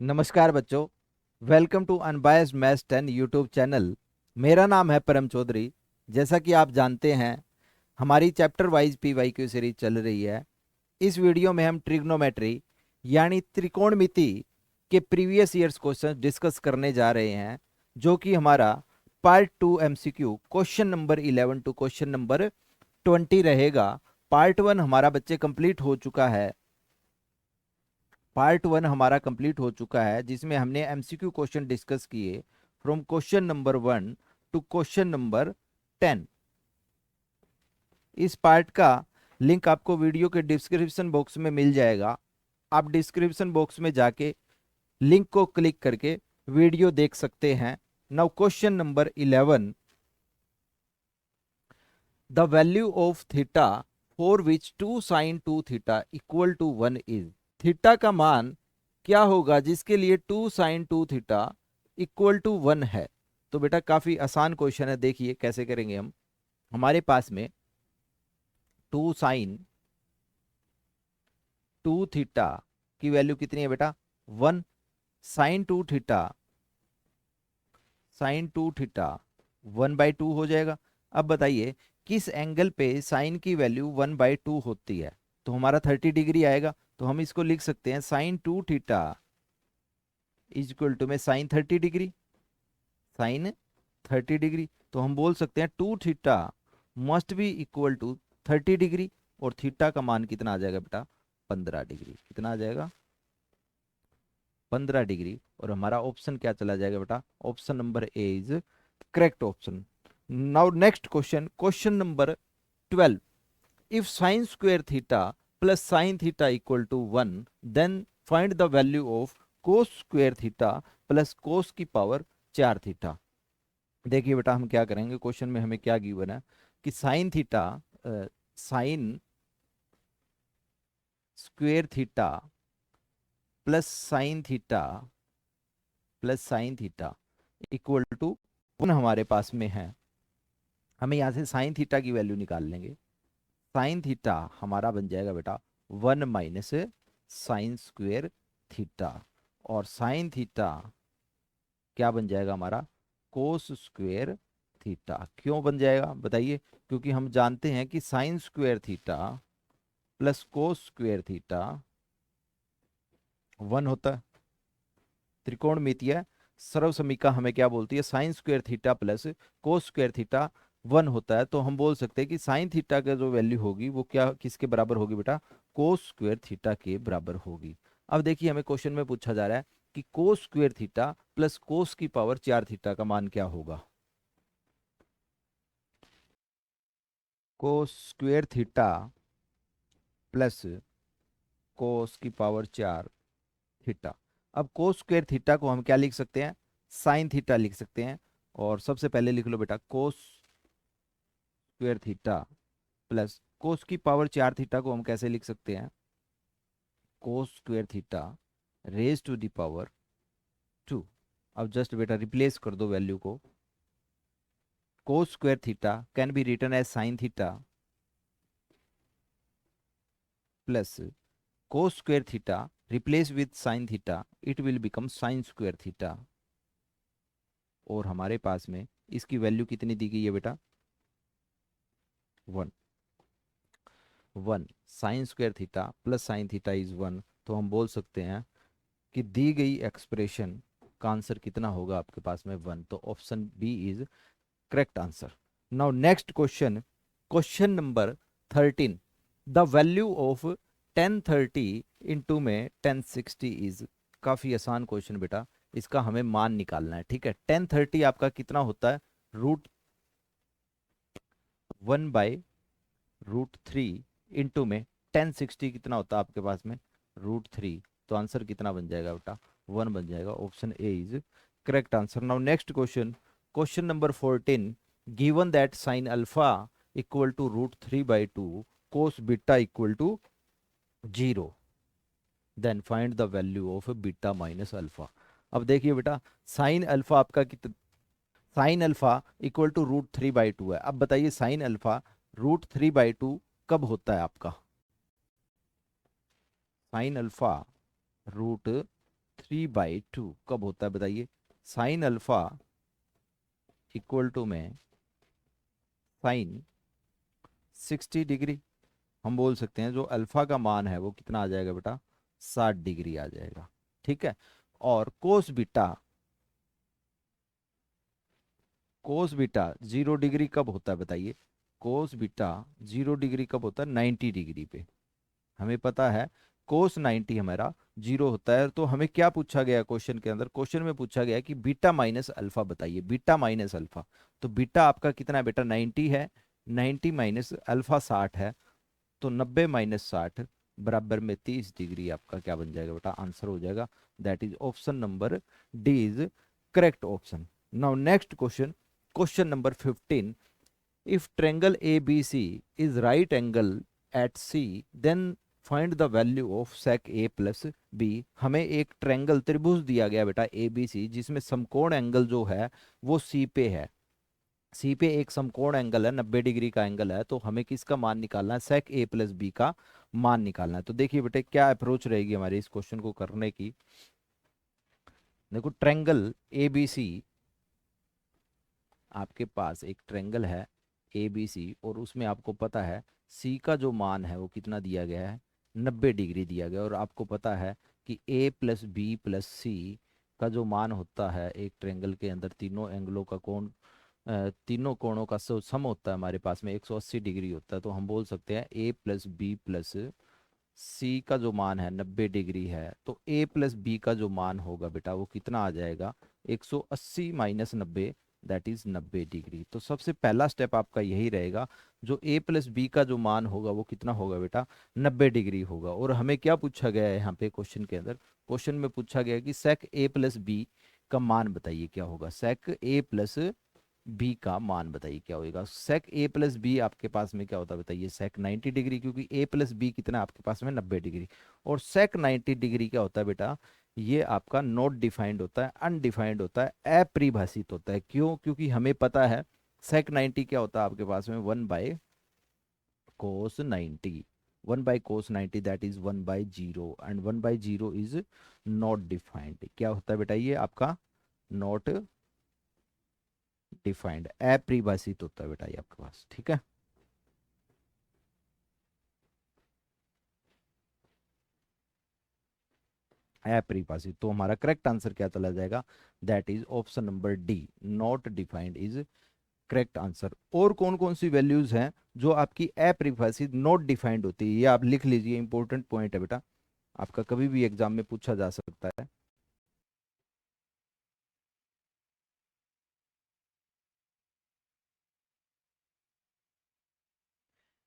नमस्कार बच्चों, welcome to unbiased maths 10 YouTube channel. मेरा नाम है परम चौधरी। जैसा कि आप जानते हैं, हमारी चैप्टर वाइज पीवाईक्यू सीरीज चल रही है। इस वीडियो में हम ट्रिग्नोमेट्री यानी त्रिकोणमिति के प्रीवियस ईयर्स क्वेश्चन डिस्कस करने जा रहे हैं, जो कि हमारा part 2 MCQ question number 11 to question number 20 रहेगा। पार्ट 1 हमारा बच्चे कंप्लीट हो चुका है। पार्ट 1 हमारा कंप्लीट हो चुका है, जिसमें हमने एमसीक्यू क्वेश्चन डिस्कस किए from question number 1 to question number 10। इस पार्ट का लिंक आपको वीडियो के डिस्क्रिप्शन बॉक्स में मिल जाएगा। आप डिस्क्रिप्शन बॉक्स में जाके लिंक को क्लिक करके वीडियो देख सकते हैं। Now question number 11, the value of theta for which 2 sin 2 theta equal to 1 is. Theta का मान क्या होगा जिसके लिए 2 sin 2 थीटा इक्वल टू 1 है। तो बेटा काफी आसान क्वेश्चन है, देखिए कैसे करेंगे हम। हमारे पास में 2 sin 2 थीटा की वैल्यू कितनी है बेटा? 1। साइन टू थीटा 1/2 हो जाएगा। अब बताइए किस एंगल पे साइन की वैल्यू 1/2 होती है? तो हमारा 30 डिग्री आएगा। तो हम इसको लिख सकते हैं sine 2 theta is equal to में साइन 30 डिग्री। तो हम बोल सकते हैं 2 theta must be equal to 30 degree. और थीटा का मान कितना आ जाएगा बेटा? 15 डिग्री। कितना आ जाएगा? 15 डिग्री। और हमारा ऑप्शन क्या चला जाएगा बेटा? Option number A is correct option. Now next question, question number 12, if sine square theta plus sine theta equal to 1, then find the value of cos square theta plus cos की power 4 theta. देखिए बेटा हम क्या करेंगे, question में हमें क्या given है कि sine square theta plus sine theta equal to 1 हमारे पास में है। हमें यहाँ से साइन थीटा की वैल्यू निकाल लेंगे। साइन थीटा हमारा बन जाएगा बेटा 1 माइनस साइन स्क्वेयर थीटा। और साइन थीटा क्या बन जाएगा हमारा? कोस स्क्वेयर थीटा। क्यों बन जाएगा बताइए? क्योंकि हम जानते हैं कि sign square theta plus cos square theta 1 होता है। त्रिकोणमितीय सर्वसमीका हमें क्या बोलती है? Sign square theta plus cos square theta 1 होता है। तो हम बोल सकते हैं कि साइन थीटा का जो वैल्यू होगी वो क्या किसके बराबर होगी बेटा? कोस स्क्वेयर थीटा के बराबर होगी। अब देखिए हमें क्वेश्चन में पूछा जा रहा है कि कोस स्क्वेयर थीटा प्लस कोस की पावर 4 थीटा का मान क्या होगा। कोस स्क्वेयर थीटा प्लस कोस की पावर 4 थीटा। अब कोस स्क्वेयर थीटा को हम क्या लिख सकते हैं? साइन थीटा लिख सकते हैं। और सबसे पहले लिख लो बेटा कोस स्क्वेयर थीटा प्लस कोस की पावर 4 थीटा को हम कैसे लिख सकते हैं? Cos square theta raise to the power 2। अब जस्ट बेटा रिप्लेस कर दो वैल्यू को। Cos square theta can be written as sine theta plus cos square theta replace with sine theta, it will become sine square theta. और हमारे पास में इसकी value कितनी दी गई है बेटा? 1। 1 sign square theta plus sine theta is 1। तो हम बोल सकते हैं कि दी गई एक्सप्रेशन का आंसर कितना होगा आपके पास में? 1। तो option B is correct answer. Now next question, question number 13, the value of 1030 into में 1060 इज। काफी आसान क्वेश्चन बेटा, इसका हमें मान निकालना है। ठीक है, 1030 आपका कितना होता है? √1/√3 इंटू में 1060 कितना होता है आपके पास में? √3। तो आंसर कितना बन जाएगा बेटा? 1 बन जाएगा। Option A is correct answer. Now next question, question number 14, given that sine alpha equal to √3/2 cos beta equal to 0, then find the value of beta minus alpha. अब देखिए बेटा साइन अल्फा आपका कितना, साइन अल्फा इक्वल टू √3/2 है। अब बताइए sine alpha √3/2 कब होता है आपका? साइन अल्फा 3/2 कब होता है बताइए? साइन अल्फा इक्वल टू में साइन 60 डिग्री। हम बोल सकते हैं जो अल्फा का मान है वो कितना आ जाएगा बेटा? 60 डिग्री आ जाएगा। ठीक है। और कोस बीटा 0 डिग्री कब होता है बताइए? कोस बीटा 0 डिग्री कब होता है? 90 डिग्री पे। हमें पता है कोस 90 हमारा 0 होता है। तो हमें क्या पूछा गया क्वेश्चन के अंदर? क्वेश्चन में पूछा गया कि बीटा माइनस अल्फा बताइए, बीटा माइनस अल्फा। तो बीटा आपका कितना है बेटा? 90 है। 90 माइनस अल्फा 60 है। तो 90 - 60 बराबर में 30 डिग्री आपका क्या बन जाएगा बेटा? आंसर हो जाएगा। That is option number D is correct option. Now next question, question number 15। If triangle ABC is right angle at C, then find the value of sec A plus B। हमें एक triangle त्रिभुज दिया गया बेटा ABC, जिसमें समकोण angle जो है वो C पे है। सी पे एक समकोण एंगल है, 90 डिग्री का एंगल है। तो हमें किसका मान निकालना है? सेक ए प्लस बी का मान निकालना है। तो देखिए बेटे क्या अप्रोच रहेगी हमारी इस क्वेश्चन को करने की। देखो ट्रायंगल ए बी सी, आपके पास एक ट्रायंगल है ए बी सी, और उसमें आपको पता है सी का जो मान है वो कितना दिया गया है? 90 डिग्री दिया गया। और आपको पता है कि ए प्लस बी प्लस सी का जो मान होता है एक ट्रायंगल के अंदर, तीनों एंगलों का कोण, तीनों कोणों का सम होता है हमारे पास में 180 डिग्री होता है। तो हम बोल सकते हैं ए प्लस बी प्लस सी का जो मान है 90 डिग्री है। तो ए प्लस बी का जो मान होगा बेटा वो कितना आ जाएगा? 180 माइनस 90, दैट इज 90 डिग्री। तो सबसे पहला स्टेप आपका यही रहेगा। जो ए प्लस बी का जो मान होगा वो कितना होगा बेटा? 90 डिग्री होगा। और हमें क्या पूछा गया है यहाँ पे क्वेश्चन के अंदर? क्वेश्चन में पूछा गया कि सेक ए प्लस बी का मान बताइए क्या होगा? सेक ए प्लस बी का मान बताइए क्या होगा? सेक ए प्लस बी आपके पास में क्या होता है बताइए? सेक 90 डिग्री, क्योंकि ए प्लस बी कितना है आपके पास में? 90 डिग्री। और सेक 90 डिग्री क्या होता है बेटा? ये आपका नॉट डिफाइंड होता है, अनडिफाइंड होता है, अपरिभाषित होता है। क्यों? क्योंकि हमें पता है सेक 90 क्या होता है आपके पास में? 1/cos 90। 1/cos 90 that is 1/0, and 1/0 is not defined. क्या होता है बेटा? ये आपका नॉट डिफाइंड, अपरिभाषित होता है बेटा ये आपके पास। ठीक है। अपरिभाषित। तो हमारा करेक्ट आंसर क्या चला जाएगा? That is option number D, not defined is correct answer. और कौन कौन सी वैल्यूज हैं जो आपकी अपरिभाषित, नॉट डिफाइंड होती है? ये आप लिख लीजिए, इंपॉर्टेंट पॉइंट है बेटा, आपका कभी भी एग्जाम में पूछा जा सकता है।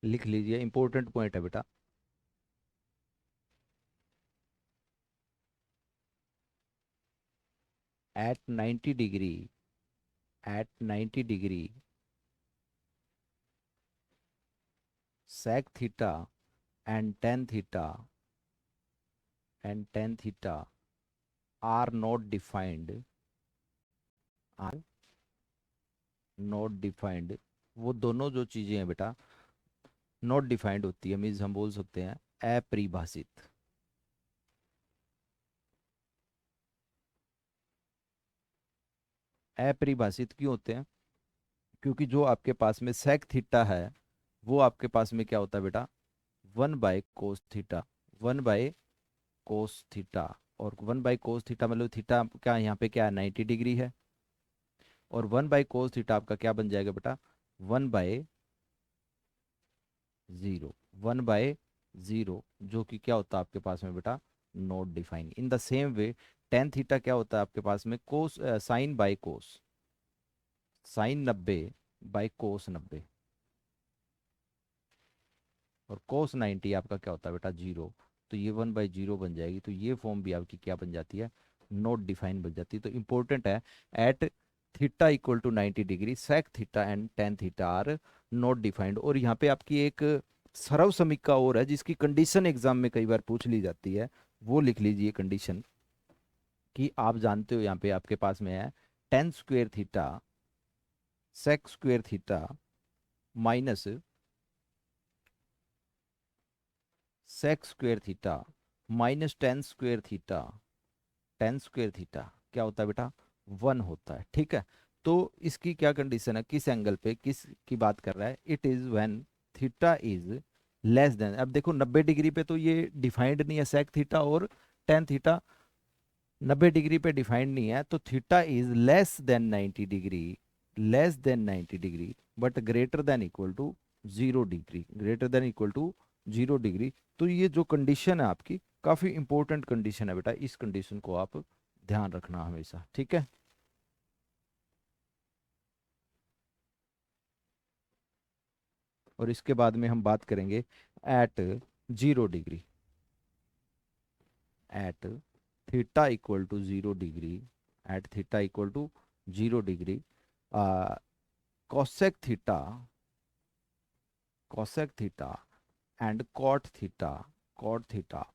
लिख लीजिए, इंपॉर्टेंट पॉइंट है बेटा। At 90 degree, at 90 degree sec theta and tan theta are not defined, are not defined. वो दोनों जो चीजें हैं बेटा नॉट डिफाइंड होती है, मीन्स हम बोल सकते हैं अपरिभाषित। अपरिभाषित क्यों होते हैं? क्योंकि जो आपके पास में सेक थीटा है वो आपके पास में क्या होता है बेटा? 1/cos theta, 1/cos theta. और 1/cos थीटा मतलब थीटा क्या यहाँ पे क्या है? 90 डिग्री है। और 1/cos थीटा आपका क्या बन जाएगा बेटा? 1/0, 1/0, जो कि क्या होता है आपके पास में बेटा? Not define. In the same way tan theta क्या होता है आपके पास में? Cos, sine by cos, sine 90/cos 90। और कोस 90 आपका क्या होता है बेटा? 0। तो ये 1/0 बन जाएगी। तो ये फॉर्म भी आपकी क्या बन जाती है? नॉट डिफाइन बन जाती है। तो इंपॉर्टेंट है, at theta equal to 90 degree sec theta and tan theta are not defined. और यहाँ पे आपकी एक सरव समीकरण और है जिसकी कंडीशन एग्जाम में कई बार पूछ ली जाती है। वो लिख लीजिए कंडीशन, कि आप जानते हो यहाँ पे आपके पास में है tan² theta sec² theta minus sec² theta minus tan² theta tan square theta क्या होता है बेटा, 1 होता है। ठीक है, तो इसकी क्या कंडीशन है, किस एंगल पे किस की बात कर रहा है, it is when theta is less then, अब देखो 90 डिग्री पे तो ये डिफाइंड नहीं है सेक थीटा और टेन थीटा 90 डिग्री पे डिफाइंड नहीं है, तो theta is less than 90 degree, less than 90 degree but greater than equal to 0 degree, greater than equal to 0 degree. तो ये जो कंडीशन है आपकी काफी इंपॉर्टेंट कंडीशन है बेटा, इस कंडीशन को आप ध्यान रखना हमेशा। ठीक है, और इसके बाद में हम बात करेंगे at 0 degree, at theta equal to 0 degree, at theta equal to 0 degree cosec theta, cosec theta and cot theta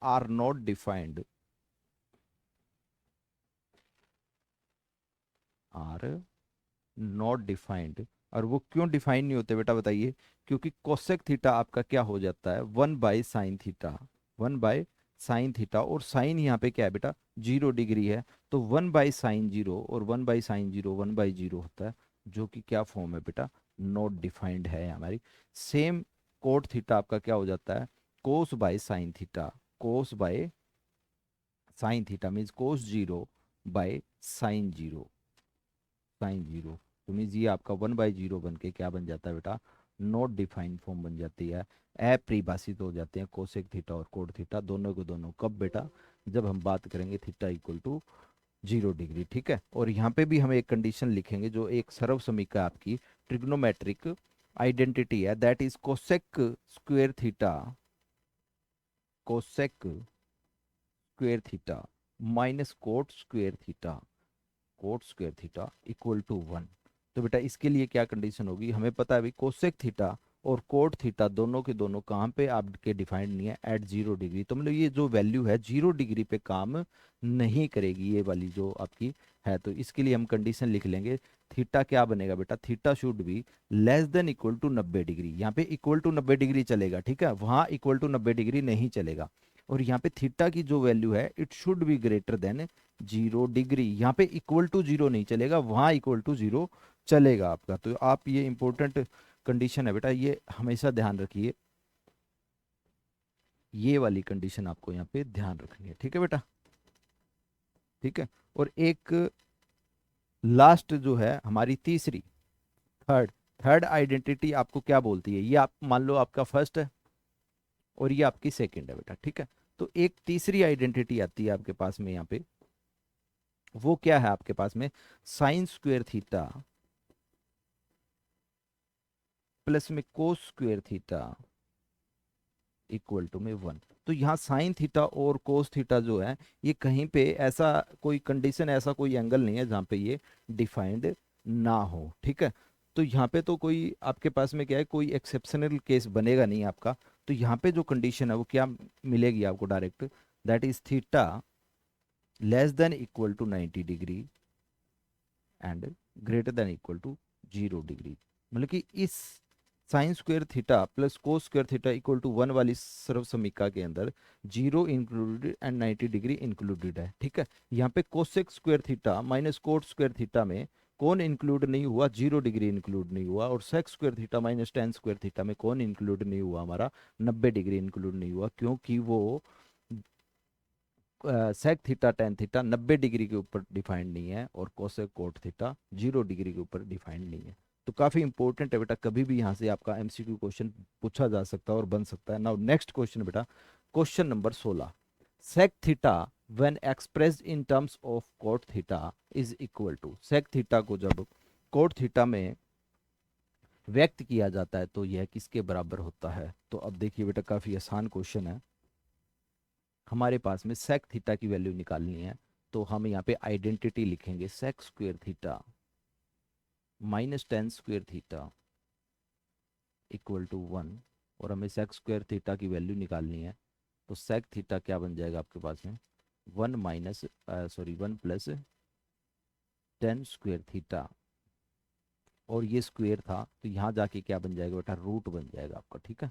are not defined, are not defined. और वो क्यों डिफाइन नहीं होते बेटा बताइए, क्योंकि कोसेक थीटा आपका क्या हो जाता है 1/sin थीटा, 1/sin थीटा, और साइन यहाँ पे क्या है बेटा 0 डिग्री है, तो 1/sin 0 और 1/sin 0 1/0 होता है, जो कि क्या फॉर्म है बेटा, नॉट डिफाइंड है हमारी। सेम कोट थीटा आपका क्या हो जाता है cos/sin theta, cos/sin theta means cos 0/sin 0, sin 0, तो मीन्स ये आपका 1/0 बन के क्या बन जाता है बेटा, नॉट डिफाइंड फॉर्म बन जाती है, अपरिभाषित हो जाते हैं कोसेक थीटा और कोट थीटा दोनों को दोनों, कब बेटा, जब हम बात करेंगे थीटा इक्वल टू 0 डिग्री। ठीक है, और यहाँ पे भी हम एक कंडीशन लिखेंगे जो एक सर्व समीकरण आपकी ट्रिग्नोमेट्रिक आइडेंटिटी है, that is cosec square theta, cosec square theta minus cot square theta equal to 1। तो बेटा इसके लिए क्या कंडीशन होगी, हमें पता है अभी कोसेक थीटा और कोट थीटा दोनों के दोनों कहाँ पे आपके डिफाइंड नहीं है, एट 0 डिग्री, तो मतलब ये जो वैल्यू है 0 डिग्री पे काम नहीं करेगी ये वाली जो आपकी है, तो इसके लिए हम कंडीशन लिख लेंगे, थीटा क्या बनेगा बेटा, theta should be less than equal to 90 degree, यहाँ पे इक्वल टू 90 डिग्री चलेगा। ठीक है, वहाँ इक्वल टू 90 डिग्री नहीं चलेगा, और यहाँ पे थीटा की जो वैल्यू है it should be greater than 0 degree, यहाँ पे इक्वल टू 0 नहीं चलेगा, वहां इक्वल टू 0 चलेगा आपका। तो आप ये इंपॉर्टेंट कंडीशन है बेटा, ये हमेशा ध्यान रखिए, ये वाली कंडीशन आपको यहाँ पे ध्यान रखनी है। ठीक है बेटा, ठीक है, और एक लास्ट जो है हमारी तीसरी, थर्ड थर्ड आइडेंटिटी आपको क्या बोलती है, ये आप मान लो आपका फर्स्ट है और ये आपकी सेकंड है बेटा। ठीक है, तो एक तीसरी आइडेंटिटी आती है आपके पास में यहाँ पे, वो क्या है आपके पास में, साइन स्क्वेयर थीटा प्लस में cos square theta equal to में 1। तो यहाँ साइन थीटा और कोस थीटा जो है ये कहीं पे ऐसा कोई कंडीशन, ऐसा कोई एंगल नहीं है जहाँ पे ये डिफाइंड ना हो। ठीक है, तो यहाँ पे तो कोई आपके पास में क्या है, कोई एक्सेप्शनल केस बनेगा नहीं आपका, तो यहाँ पे जो कंडीशन है वो क्या मिलेगी आपको direct, that is theta less than equal to 90 degree and greater than equal to 0 degree. मतलब कि इस sine square theta plus cos square theta equal to 1 वाली सर्व समीकरण के अंदर 0 इंक्लूडेड एंड 90 डिग्री इंक्लूडेड है। ठीक है, यहाँ पे cosec square theta minus cot square theta में कौन इंक्लूड नहीं हुआ, 0 डिग्री इंक्लूड नहीं हुआ, और sec square theta minus tan square theta में कौन इंक्लूड नहीं हुआ, हमारा 90 डिग्री इंक्लूड नहीं हुआ, क्योंकि वो sec theta tan theta 90 degree के ऊपर डिफाइंड नहीं है, और कोसेक कोट थीटा 0 डिग्री के ऊपर डिफाइंड नहीं है। तो काफी इंपॉर्टेंट है बेटा, कभी भी यहाँ से आपका एमसीक्यू क्वेश्चन पूछा जा सकता है और बन सकता है। नाउ नेक्स्ट क्वेश्चन बेटा, question number 16, sec theta when expressed in terms of cot theta is equal to, sec theta को जब कोट थीटा में व्यक्त किया जाता है तो यह किसके बराबर होता है। तो अब देखिए बेटा काफी आसान क्वेश्चन है, हमारे पास में सेक थीटा की वैल्यू निकालनी है, तो हम यहाँ पे आइडेंटिटी लिखेंगे sec square theta minus tan square theta equal to 1, और हमें सेक स्क्वेयर थीटा की वैल्यू निकालनी है, तो सेक थीटा क्या बन जाएगा आपके पास में 1 प्लस टेन स्क्वेयर थीटा, और ये स्क्वेयर था तो यहाँ जाके क्या बन जाएगा बेटा, रूट बन जाएगा आपका। ठीक है,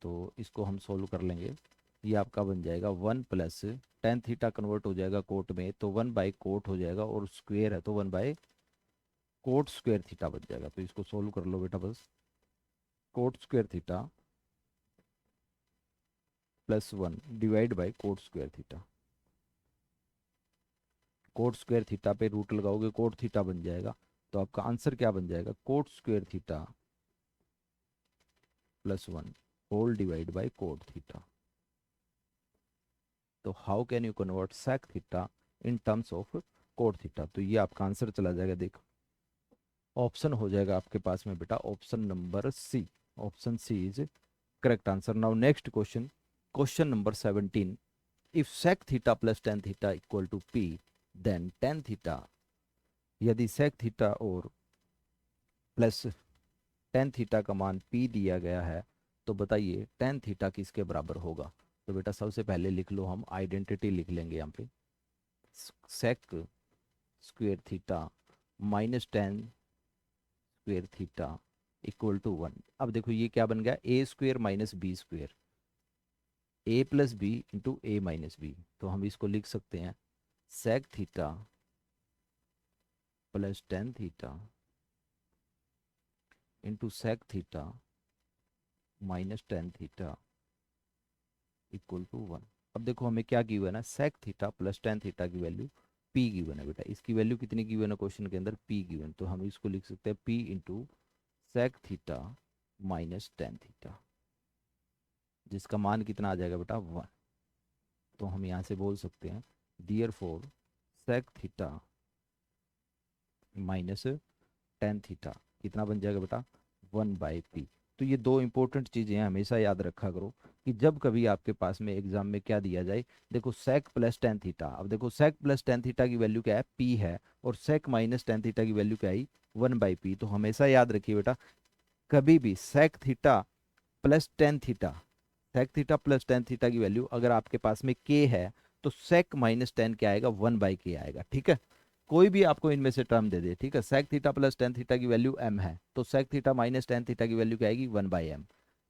तो इसको हम सोल्व कर लेंगे, ये आपका बन जाएगा 1 प्लस टेन थीटा कन्वर्ट हो जाएगा कोट में, तो 1/कोट हो जाएगा, और स्क्वेयर है तो 1/कोट स्क्वेयर थीटा बन जाएगा। तो इसको सोल्व कर लो बेटा बस। Cot square theta +1 divide by cot square theta. Cot square theta पे रूट लगाओगे कोट थीटा बन जाएगा। तो आपका आंसर क्या बन जाएगा, cot square theta +1 whole divide by cot theta. तो how can you convert sec theta in terms of cot theta? तो ये आपका आंसर चला जाएगा, देखो ऑप्शन हो जाएगा आपके पास में बेटा option number C. Option C is correct answer. Now next question, question number 17। If sec theta plus tan theta equal to P, then tan theta, यदि सेक थीटा और प्लस टेन थीटा का मान पी दिया गया है, तो बताइए tan theta किसके बराबर होगा? तो बेटा सबसे पहले लिख लो, हम आइडेंटिटी लिख लेंगे यहाँ पे, sec square theta minus tan square theta equal to 1। अब देखो ये क्या बन गया, A square minus B square, A plus B into A minus B. तो हम इसको लिख सकते हैं sec theta plus tan theta into sec theta minus tan theta equal to 1। अब देखो हमें क्या गिवन है, sec theta plus tan theta की वैल्यू पी गिवन है बेटा। इसकी वैल्यू कितनी गिवन है क्वेश्चन के अंदर, पी गिवन। तो हम इसको लिख सकते हैं P into sec theta minus tan theta, जिसका मान कितना आ जाएगा बेटा 1। तो हम यहाँ से बोल सकते हैं therefore sec theta minus tan theta कितना बन जाएगा बेटा 1/p। तो ये दो इंपॉर्टेंट चीज़ें हैं, हमेशा याद रखा करो कि जब कभी आपके पास में एग्जाम में क्या दिया जाए, देखो सेक प्लस टेन थीटा, अब देखो सेक प्लस टेन थीटा की वैल्यू क्या है, p है, और सेक माइनस टेन थीटा की वैल्यू क्या है 1/p। तो हमेशा याद रखिए बेटा, कभी भी sec theta plus tan theta, sec theta plus tan theta की वैल्यू अगर आपके पास में k है, तो सेक माइनस टेन क्या आएगा 1/k आएगा, ठीक है। कोई भी आपको इनमें से टर्म दे दे, ठीक है, sec theta plus tan theta की वैल्यू m है, तो sec theta minus tan theta की वैल्यू क्या आएगी 1/m।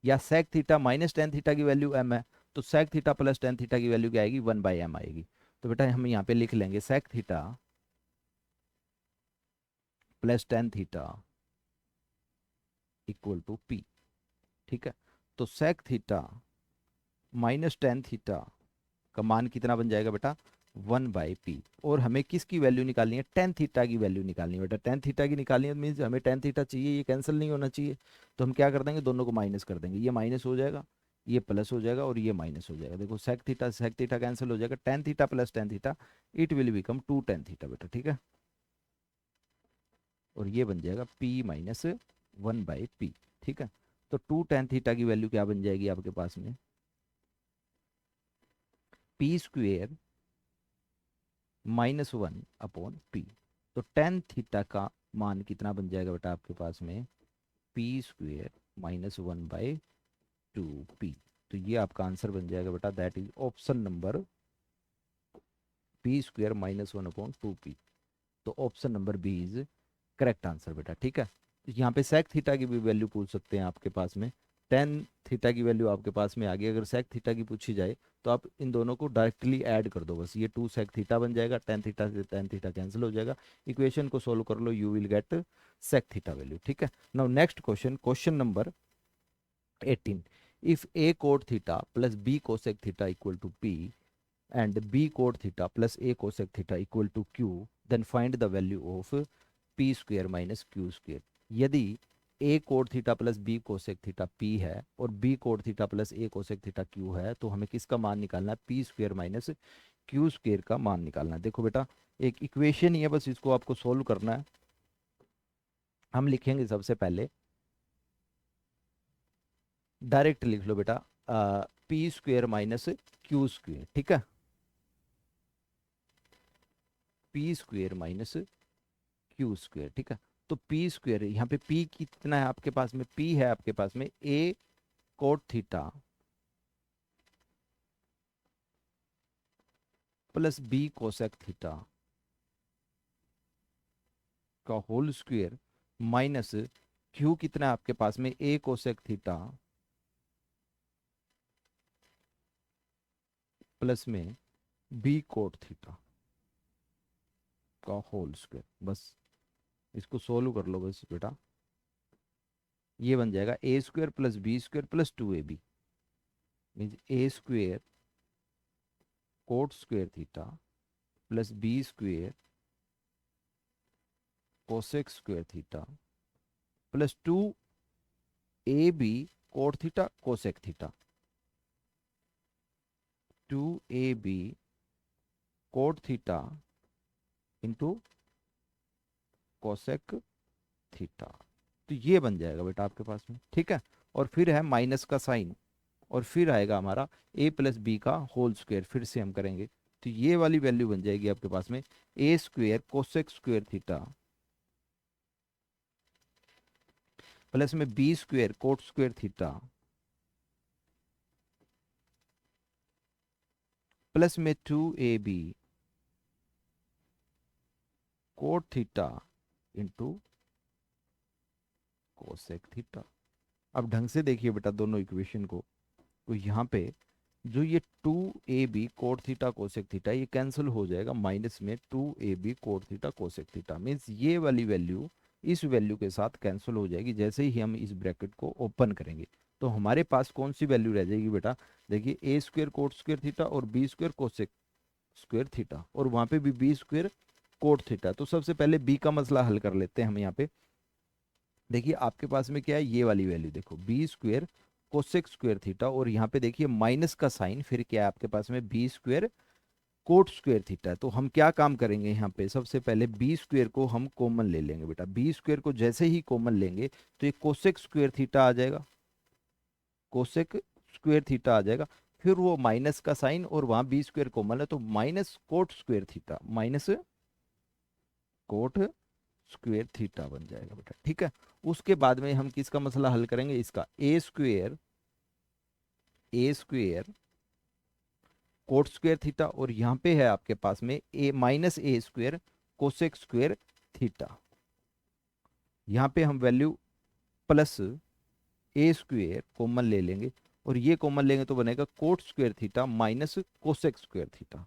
या sec theta minus tan theta की वैल्यू m है, तो sec theta plus tan theta की वैल्यू क्या आएगी 1/m आएगी। तो बेटा हम यहाँ पे लिख लेंगे sec theta plus tan theta equal to p, ठीक है। तो sec theta minus tan theta का मान कितना बन जाएगा बेटा 1/p। और हमें किसकी वैल्यू निकालनी है, टेन थीटा की वैल्यू निकालनी है बेटा। टेन थीटा की निकालनी है मीन्स हमें टेन थीटा चाहिए, ये कैंसिल नहीं होना चाहिए। तो हम क्या कर देंगे, दोनों को माइनस कर देंगे, ये माइनस हो जाएगा, ये प्लस हो जाएगा, और ये माइनस हो जाएगा। देखो सेक थीटा कैंसिल हो जाएगा, tan theta plus tan theta it will become two tan theta बेटा, ठीक है। और ये बन जाएगा p माइनस 1/p, ठीक है। तो टू टेन थीटा की वैल्यू क्या बन जाएगी आपके पास में, p स्क्वेयर -1/p। तो टेन थीटा का मान कितना बन जाएगा बेटा आपके पास में, p स्क्वेयर -1/2p। तो ये आपका आंसर बन जाएगा बेटा, that is option number p square -1/2p। तो option number B is correct answer बेटा, ठीक है। तो यहाँ पे सेक थीटा की भी वैल्यू पूछ सकते हैं आपके पास में, टेन थीटा की वैल्यू आपके पास में आ गई, अगर सेक थीटा की पूछी जाए तो आप इन दोनों को डायरेक्टली ऐड कर दो बस, ये टू सेक थीटा बन जाएगा, टेन थीटा से टेन थीटा कैंसिल हो जाएगा, इक्वेशन को सोल्व कर लो, you will get sec theta value, ठीक है। Now next question, question number 18। इफ a cot theta plus b cosec theta equal to p and b cot theta plus a cosec theta equal to q, then find the value of p square minus q square। यदि a cot theta plus b cosec theta p है और b cot theta plus a cosec theta q है, तो हमें किसका मान निकालना है, p square minus q square का मान निकालना है। देखो बेटा एक इक्वेशन ही है, बस इसको आपको सोल्व करना है। हम लिखेंगे सबसे पहले, डायरेक्ट लिख लो बेटा, P square minus Q square, ठीक है, P square minus Q square, ठीक है। तो पी स्क्वेयर यहाँ पे पी कितना है आपके पास में, पी है आपके पास में a cot theta plus b cosec theta का होल स्क्वेयर माइनस क्यू कितना है आपके पास में ए कोसेक थीटा प्लस में बी कोट थीटा का होल स्क्वायर। बस इसको सोल्व कर लो बस बेटा। ये बन जाएगा a square plus b square plus 2ab, means a square cot square theta plus b square cosec square theta plus 2ab cot theta cosec theta, 2ab cot theta into cosec theta. तो ये बन जाएगा बेटा आपके पास में, ठीक है। और फिर है माइनस का साइन, और फिर आएगा हमारा ए प्लस बी का होल स्क्वायर, फिर से हम करेंगे तो ये वाली वैल्यू बन जाएगी आपके पास में a square cosec square theta plus में b square cot square theta plus में 2ab cot theta into cosec theta. अब ढंग से देखिए बेटा दोनों इक्वेशन को, तो यहाँ पे जो ये 2ab cot theta cosec theta ये कैंसिल हो जाएगा माइनस में 2ab cot theta cosec theta, means ये वाली वैल्यू इस वैल्यू के साथ कैंसिल हो जाएगी जैसे ही हम इस ब्रैकेट को ओपन करेंगे। तो हमारे पास कौन सी वैल्यू रह जाएगी बेटा, देखिए a square cot square theta और b square cosec square theta, और वहाँ पे भी बी स्क्वायर कोट थीटा। तो सबसे पहले बी का मसला हल कर लेते हैं हम यहाँ पे। देखिए आपके पास में क्या है, ये वाली वैल्यू देखो b square cosec square theta, और यहाँ पे देखिए माइनस का साइन, फिर क्या है आपके पास में b square cot square theta. तो हम क्या काम करेंगे यहाँ पे, सबसे पहले बी स्क्वायर को हम कॉमन ले लेंगे बेटा। बी स्क्वायर को जैसे ही कॉमन लेंगे तो ये कोसेक स्क्वायर थीटा आ जाएगा, कोसेक स्क्वायर थीटा आ जाएगा। फिर वो माइनस का साइन और वहां बी स्क्वायर कॉमन है तो minus cot square theta, minus coat square theta बन जाएगा बेटा, ठीक है। उसके बाद में हम किसका मसला हल करेंगे, इसका ए स्क्वायर कोट स्क्वायर थीटा, और यहाँ पे है आपके पास में ए minus a square cosec square theta. यहाँ पे हम वैल्यू प्लस ए स्क्वायर कॉमन ले लेंगे, और ये कॉमन लेंगे तो बनेगा coat square theta minus cosec square theta,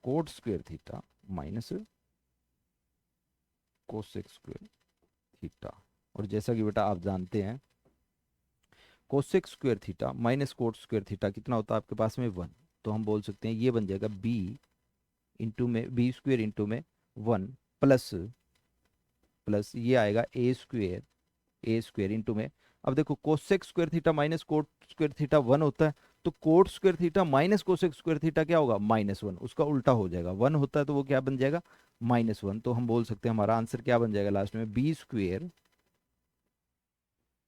coat square theta minus cosec square theta. और जैसा कि बेटा आप जानते हैं cosec square theta minus coat square theta कितना होता है आपके पास में 1, तो हम बोल सकते हैं ये बन जाएगा बी इंटू में बी स्क्वायर इंटू में 1 प्लस प्लस ये आएगा ए स्क्वायर इंटू में। अब देखो cosec square theta minus coat square theta 1 होता है, तो coat square theta minus cosec square theta क्या होगा, -1, उसका उल्टा हो जाएगा। 1 होता है तो वो क्या बन जाएगा, -1। तो हम बोल सकते हैं हमारा आंसर क्या बन जाएगा लास्ट में, b square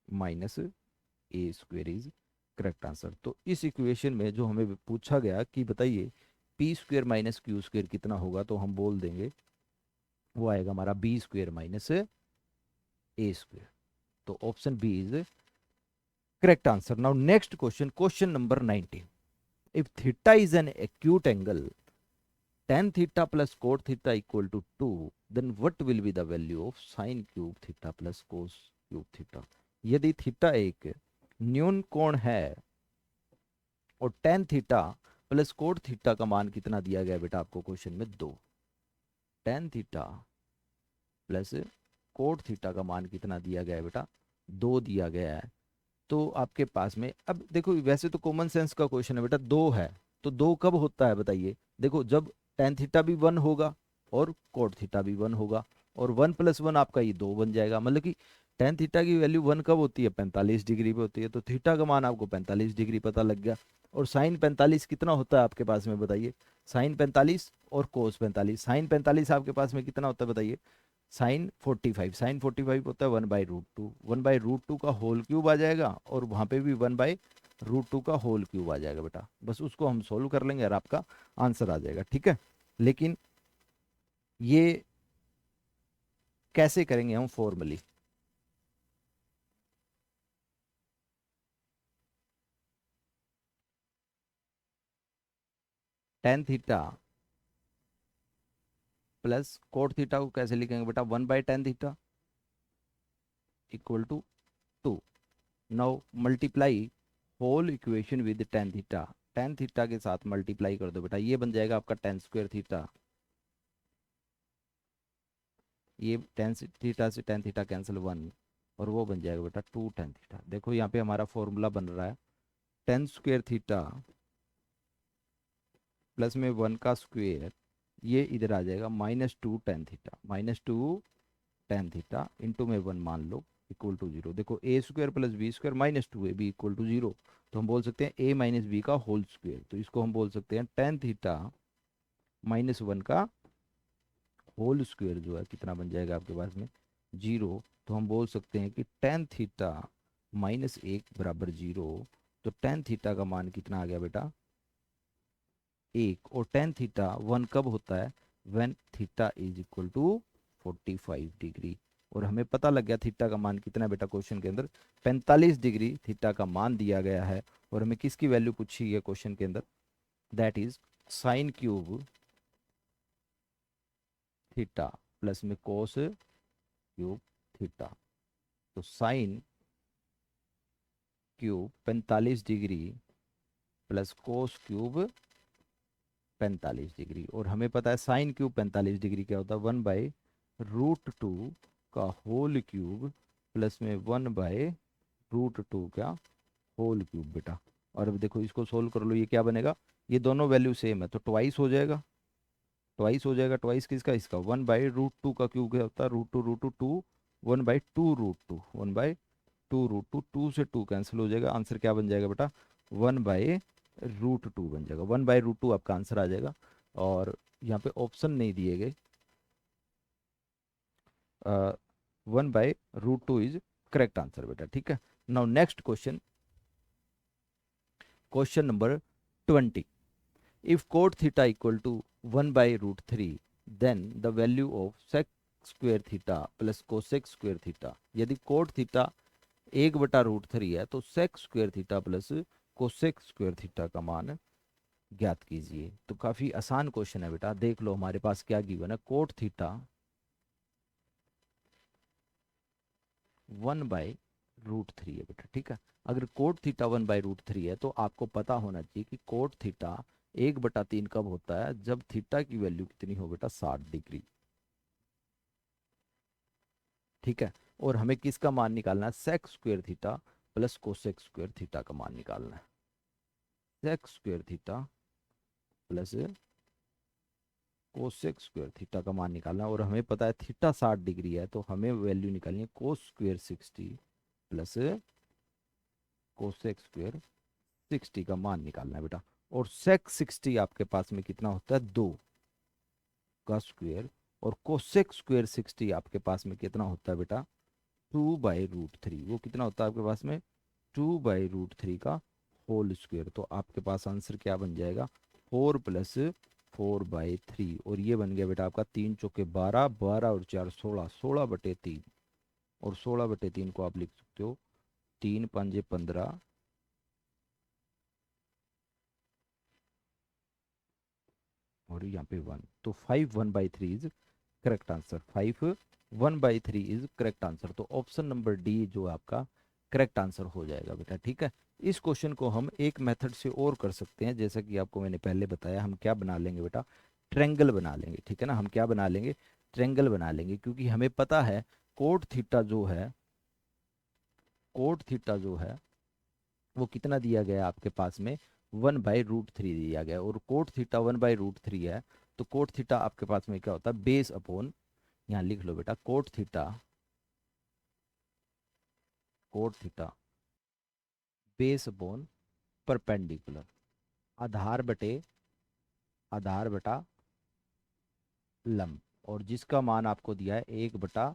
minus a square is correct answer. तो इस इक्वेशन में जो हमें पूछा गया कि बताइए p square minus q square कितना होगा, तो हम बोल देंगे वो आएगा हमारा b square minus a square. तो option B is correct answer. Now next question, question number 19। If theta is an acute angle tan theta plus cot theta equal to 2, then what will be the value of sin cube theta plus cos cube theta? यदि theta एक न्यून कोण है और tan theta plus cot theta का मान कितना दिया गया बेटा आपको क्वेश्चन में, 2। tan theta plus cot theta का मान कितना दिया गया है बेटा, 2 दिया गया है। तो आपके पास में अब देखो वैसे तो कॉमन सेंस का क्वेश्चन है बेटा, 2 है तो 2 कब होता है बताइए, देखो जब tan थीटा भी 1 होगा और कोट थीटा भी 1 होगा, और 1 + 1 आपका ये 2 बन जाएगा। मतलब कि tan थीटा की वैल्यू 1 कब होती है, 45 डिग्री पे होती है, तो थीटा का मान आपको 45 डिग्री पता लग गया। और साइन 45 कितना होता है आपके पास में बताइए, साइन 45 और कोस 45। साइन 45 आपके पास में कितना होता है बताइए, साइन 45 होता है 1/√2, 1/√2 का होल क्यूब आ जाएगा, और वहाँ पे भी 1/√2 का होल क्यूब आ जाएगा बेटा। बस उसको हम सोल्व कर लेंगे और आपका आंसर आ जाएगा, ठीक है। लेकिन ये कैसे करेंगे हम formally, tan theta plus cot theta को कैसे लिखेंगे बेटा, 1/tan theta equal to 2। Now multiply whole equation with tan theta, tan theta के साथ मल्टीप्लाई कर दो बेटा, ये बन जाएगा आपका टेन स्क्वायर थीटा। ये टेन थीटा से टेन थीटा कैंसिल वन, और वो बन जाएगा बेटा टू टेन थीटा। देखो यहाँ पे हमारा फॉर्मूला बन रहा है टेन स्क्वायर थीटा प्लस में वन का स्क्वायर, ये इधर आ जाएगा minus two tan theta, minus two tan theta into में वन मान लो इक्वल टू जीरो। देखो a square plus b square minus two a b equal to zero, तो हम बोल सकते हैं ए माइनस बी का होल स्क्वायर। तो इसको हम बोल सकते हैं टेन थीटा माइनस वन का होल स्क्वायर जो है कितना बन जाएगा आपके पास में, जीरो। तो हम बोल सकते हैं कि टेन थीटा माइनस एक बराबर जीरो। तो टेन थीटा का मान कितना आ गया बेटा, एक। और टेन थीटा वन कब होता है, when theta is equal to 45 degree. और हमें पता लग गया थीटा का मान कितना है बेटा, क्वेश्चन के अंदर 45 डिग्री थीटा का मान दिया गया है। और हमें किसकी वैल्यू पूछी है क्वेश्चन के अंदर, that is sine cube theta plus में कोस क्यूब थीटा। तो sine cube 45 degree plus cos cube 45 degree. और हमें पता है साइन क्यूब 45 डिग्री क्या होता है, वन बाई रूट टू का होल क्यूब प्लस में वन बाय रूट टू का होल क्यूब बेटा। और अब देखो इसको सोल्व कर लो, ये क्या बनेगा, ये दोनों वैल्यू सेम है तो ट्वाइस हो जाएगा, ट्वाइस हो जाएगा। ट्वाइस किसका, इसका वन बाई रूट टू का क्यूब क्या होता है, root two two, one by two root two, one by two root two, two से टू कैंसिल हो जाएगा, आंसर क्या बन जाएगा बेटा, वन बाई रूट टू बन जाएगा। वन बाई रूट टू आपका आंसर आ जाएगा। और यहाँ पे ऑप्शन नहीं दिए गए, one by root two is correct answer बेटा, ठीक है। Now next question, question number 20। If cot theta equal to one by root three, then the value of sec square theta plus cosec square theta. यदि cot theta एक बटा root three है तो sec square theta plus cosec square theta का मान ज्ञात कीजिए। तो काफी आसान क्वेश्चन है बेटा, देख लो हमारे पास क्या गिवन है, cot theta one by root three है बेटा, ठीक है। अगर cot theta one by root three है तो आपको पता होना चाहिए कि कोट थीटा एक बटा तीन कब होता है, जब थीटा की वैल्यू कितनी हो बेटा, 60 डिग्री, ठीक है। और हमें किसका मान निकालना है, sec square theta plus cosec square theta का मान निकालना है। Sec square theta plus cosec square theta का मान निकालना है। और हमें पता है थीटा 60 डिग्री है तो हमें वैल्यू निकालनी है cos square 60 plus cosec square 60 का मान निकालना है बेटा। और सेक 60 आपके पास में कितना होता है, दो का स्क्वेयर। और कोसेक स्क्वेयर 60 आपके पास में कितना होता है बेटा, टू बाई रूट थ्री। वो कितना होता है आपके पास में, टू बाई रूट थ्री का होल स्क्वेयर। तो आपके पास आंसर क्या बन जाएगा, four plus four by three. और ये बन गया बेटा आपका तीन चौके बारह, बारह और चार सोलह, सोलह बटे तीन। और सोलह बटे तीन को आप लिख सकते हो तीन पंजे 15, और यहाँ पे वन। तो five one by three is correct answer, five one by three is correct answer. तो ऑप्शन नंबर डी जो आपका करेक्ट आंसर हो जाएगा बेटा, ठीक है। इस क्वेश्चन को हम एक मेथड से और कर सकते हैं, जैसा कि आपको मैंने पहले बताया, हम क्या बना लेंगे बेटा, ट्रेंगल बना लेंगे, ठीक है ना। हम क्या बना लेंगे, ट्रेंगल बना लेंगे, क्योंकि हमें पता है कोट थीटा जो है, कोट थीटा जो है वो कितना दिया गया है आपके पास में, वन बाई रूट थ्री दिया गया है। और cot theta one by root three है तो कोट थीटा आपके पास में क्या होता है, बेस अपॉन, यहाँ लिख लो बेटा, cot theta, cot theta base upon perpendicular, आधार बटे, आधार बटा लंब। और जिसका मान आपको दिया है एक बटा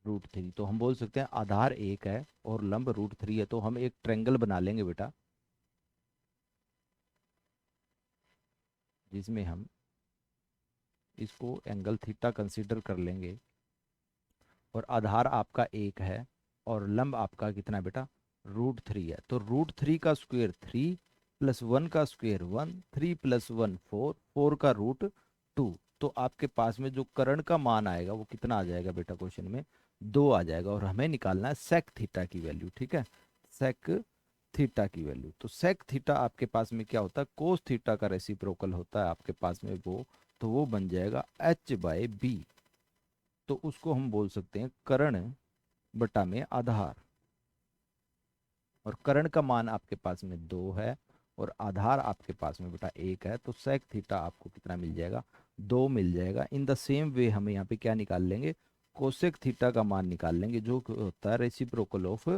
रूट थ्री। तो हम बोल सकते हैं आधार एक है और लंब रूट थ्री है, तो हम एक ट्रेंगल बना लेंगे बेटा, जिसमें हम इसको एंगल थीटा कंसीडर कर लेंगे। और आधार आपका एक है और लंब आपका कितना है बेटा, रूट थ्री है। तो रूट थ्री का स्क्वेयर थ्री प्लस वन का square one, three plus one four, four का रूट टू। तो आपके पास में जो कर्ण का मान आएगा वो कितना आ जाएगा बेटा, क्वेश्चन में दो आ जाएगा। और हमें निकालना है सेक थीटा की वैल्यू, ठीक है। सेक थीटा की वैल्यू। तो सेक थीटा आपके पास में क्या होता है, कोस थीटा का रेसिप्रोकल होता है आपके पास में वो, तो वो बन जाएगा एच बाय बी। तो उसको हम बोल सकते हैं कर्ण बटा में आधार, और कर्ण का मान आपके पास में 2 है और आधार आपके पास में बेटा 1 है, तो सेक थीटा आपको कितना मिल जाएगा, 2 मिल जाएगा। इन द सेम वे हमें यहाँ पे क्या निकाल लेंगे, कोसेक थीटा का मान निकाल लेंगे जो कि होता है रेसिप्रोकल ऑफ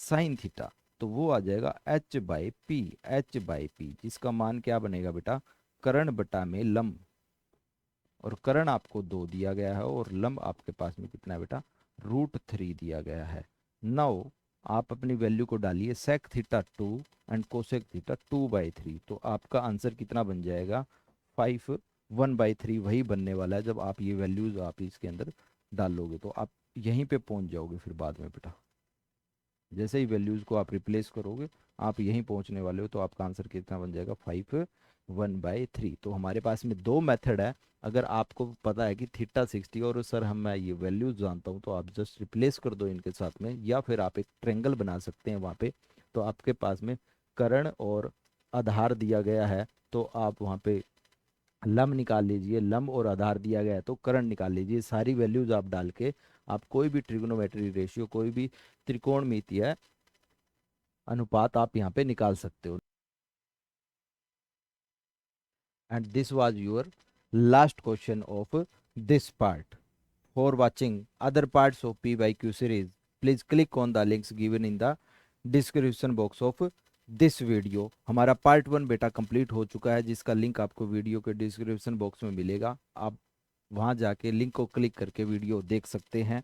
साइन थीटा। तो वो आ जाएगा H by P, H by P जिसका मान क्या बनेगा बेटा, कर्ण बटा में लंब, और कर्ण आपको 2 दिया गया है और लंब आपके पास में कितना है बेटा, √3 दिया गया है। नाउ आप अपनी वैल्यू को डालिए, sec theta 2 and cosec theta 2/3, तो आपका आंसर कितना बन जाएगा, 5 1/3 वही बनने वाला है। जब आप ये वैल्यूज आप इसके अंदर डालोगे तो आप यहीं पे पहुंच जाओगे फिर बाद में बेटा, जैसे ही वैल्यूज को आप रिप्लेस करोगे आप यहीं पहुंचने वाले हो, तो आपका आंसर कितना बन जाएगा, 5 1/3। तो हमारे पास में 2 मेथड है। अगर आपको पता है कि थीटा 60 और सर हम मैं ये वैल्यूज जानता हूँ, तो आप जस्ट रिप्लेस कर दो इनके साथ में, या फिर आप एक ट्रेंगल बना सकते हैं वहाँ पे। तो आपके पास में कर्ण और आधार दिया गया है, तो आप वहाँ पे लंब निकाल लीजिए, लंब और आधार दिया गया है तो कर्ण निकाल लीजिए। सारी वैल्यूज आप डाल के आप कोई भी ट्रिग्नोमेट्री रेशियो, कोई भी त्रिकोणमितीय अनुपात आप यहाँ पे निकाल सकते हो। And this was your last question of this part. For watching other parts of PYQ series, please click on the links given in the description box of this video. हमारा पार्ट 1 बेटा कंप्लीट हो चुका है, जिसका link आपको video के description box में मिलेगा। आप वहां जाके लिंक को क्लिक करके वीडियो देख सकते हैं।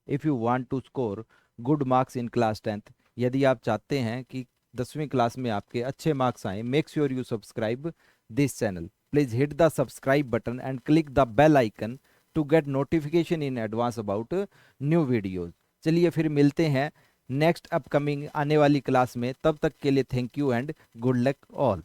If you want to score good marks in class 10th, यदि आप चाहते हैं कि 10वीं क्लास में आपके अच्छे मार्क्स आए, make sure you subscribe this channel. Please hit the subscribe button and click the bell icon to get notification in advance about new videos. चलिए फिर मिलते हैं नेक्स्ट अपकमिंग आने वाली क्लास में, तब तक के लिए thank you and good luck all.